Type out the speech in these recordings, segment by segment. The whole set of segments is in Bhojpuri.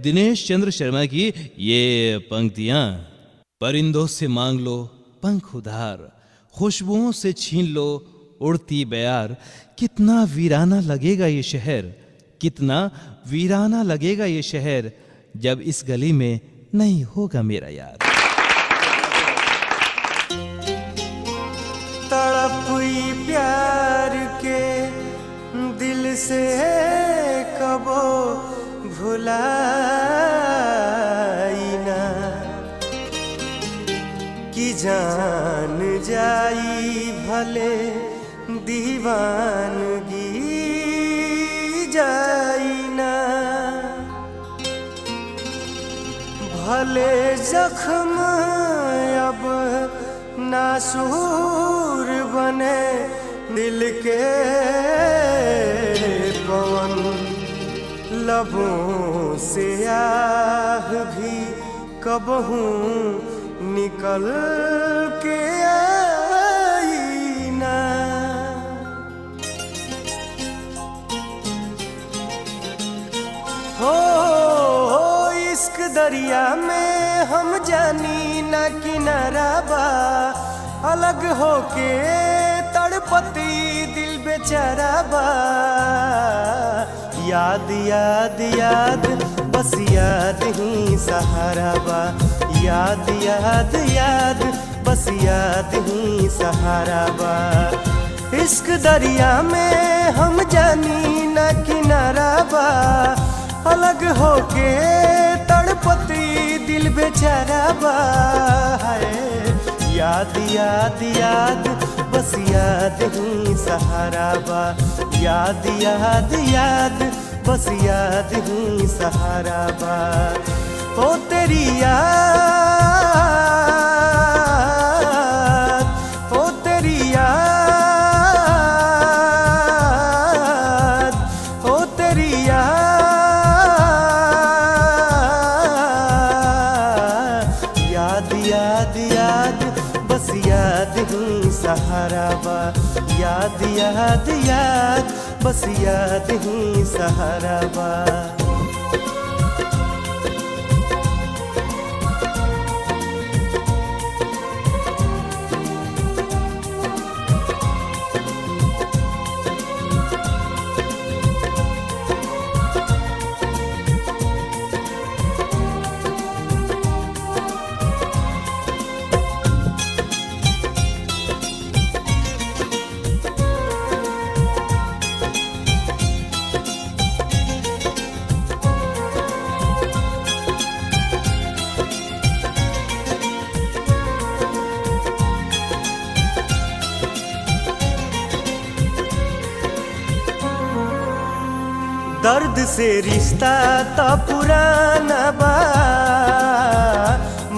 दिनेश चंद्र शर्मा की ये पंक्तियां। परिंदों से मांग लो पंख उधार, खुशबुओं से छीन लो उड़ती बयार। कितना वीराना लगेगा ये शहर, कितना वीराना लगेगा ये शहर, जब इस गली में नहीं होगा मेरा यार। तड़पुई प्यार के दिल से कबो भुलाई ना, कि जान जाई भले दीवानगी जाई ना। भले जख्म अब नासूर बने दिल के पवन, लबों से आह भी कबहू निकल के आई ना। हो इश्क दरिया में हम जानी ना किनारा बा, अलग होके तड़पती दिल बेचारा बा। याद याद याद बस याद ही सहारा बा, याद याद याद बस याद ही सहारा बा। इश्क दरिया में हम जानी ना किनारा बा, अलग होके तड़पती दिल बेचारा बा। याद याद याद बस याद ही सहारा बा, याद याद याद बस याद ही सहारा बा। ओ तेरी याद, ओ तेरी याद, ओ तेरी याद, याद याद याद बस याद ही सहारा बा, याद याद याद बस याद ही सहारा बा। दर्द से रिश्ता तो पुराना बा,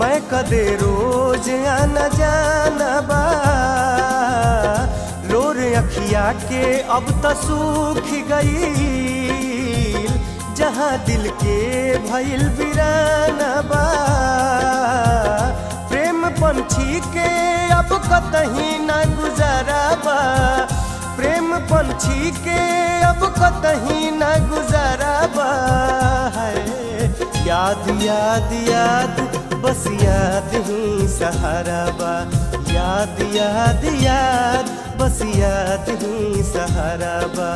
मैं कदे रोज आना जाना बा। लोर अखिया के अब तो सूख गई, जहाँ दिल के भइल वीराना बा। प्रेम पंछी के अब कतही ना गुजारा बा, प्रेम पंछी के अब कतही ना गुजारा बा। याद याद याद बस याद ही सहारा बा, याद याद याद बस याद ही सहारा बा।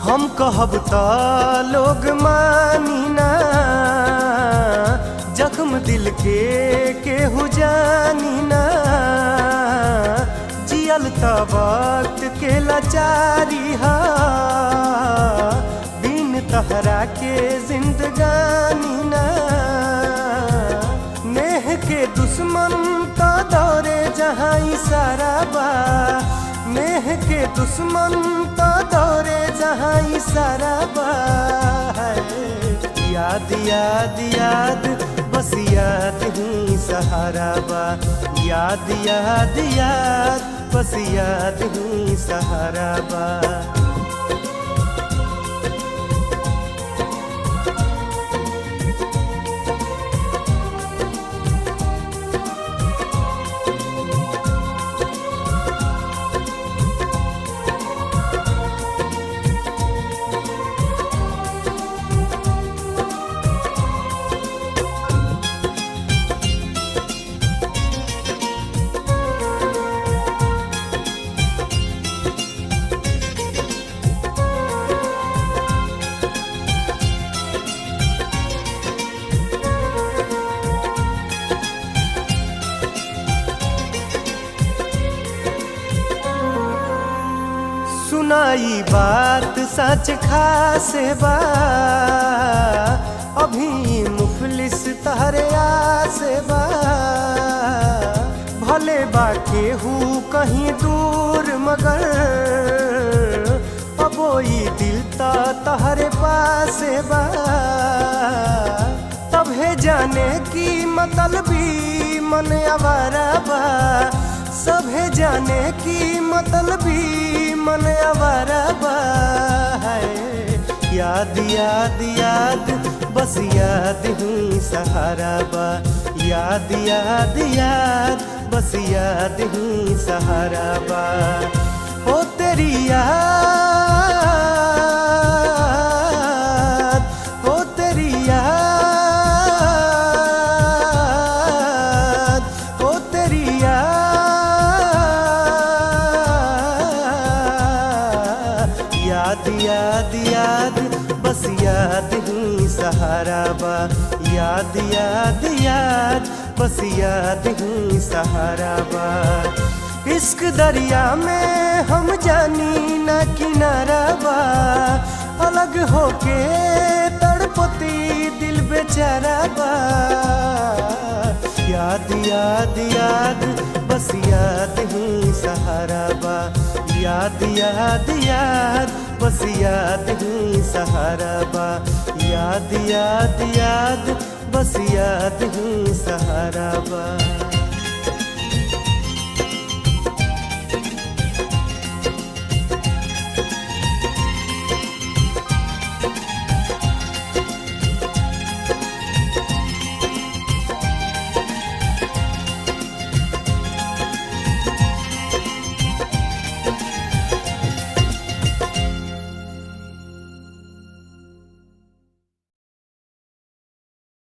हम कहब त लोग मानी ना, जख्म दिल के केहू जानी ना। जियल त वक्त के लाचारी हा, बिन तहरा के जिंदगानी ना। नेह के दुश्मन त दौरे जहाँ इशारा बा, नेह के दुश्मन तो दौरे जहाँ इशारा बा। याद याद याद बस याद ही सहारा बा, याद याद याद बस याद ही सहारा बा। सुनाई बात सच खास बा, अभी मुफलिस तहरे आस बा। भले बा केहू कहीं दूर मगर अबोई दिल ता तहरे पास बा। तबे जाने की मतलबी मन आवारा बा, सभे जाने की मतलबी मन आवारा बा। याद याद याद बस याद ही सहारा बा। याद याद याद बस याद ही सहारा बा। ओ तेरी याद, ओ तेरी याद, ओ तेरी याद याद याद बस याद ही सहारा बा। याद याद याद बस याद ही सहारा बा। इश्क दरिया में हम जानी ना किनारा बा, अलग होके तड़पती दिल बेचारा बा। याद याद याद बस याद ही सहारा बा। याद याद याद बस याद ही सहारा बा। याद याद याद बस याद ही सहारा बा।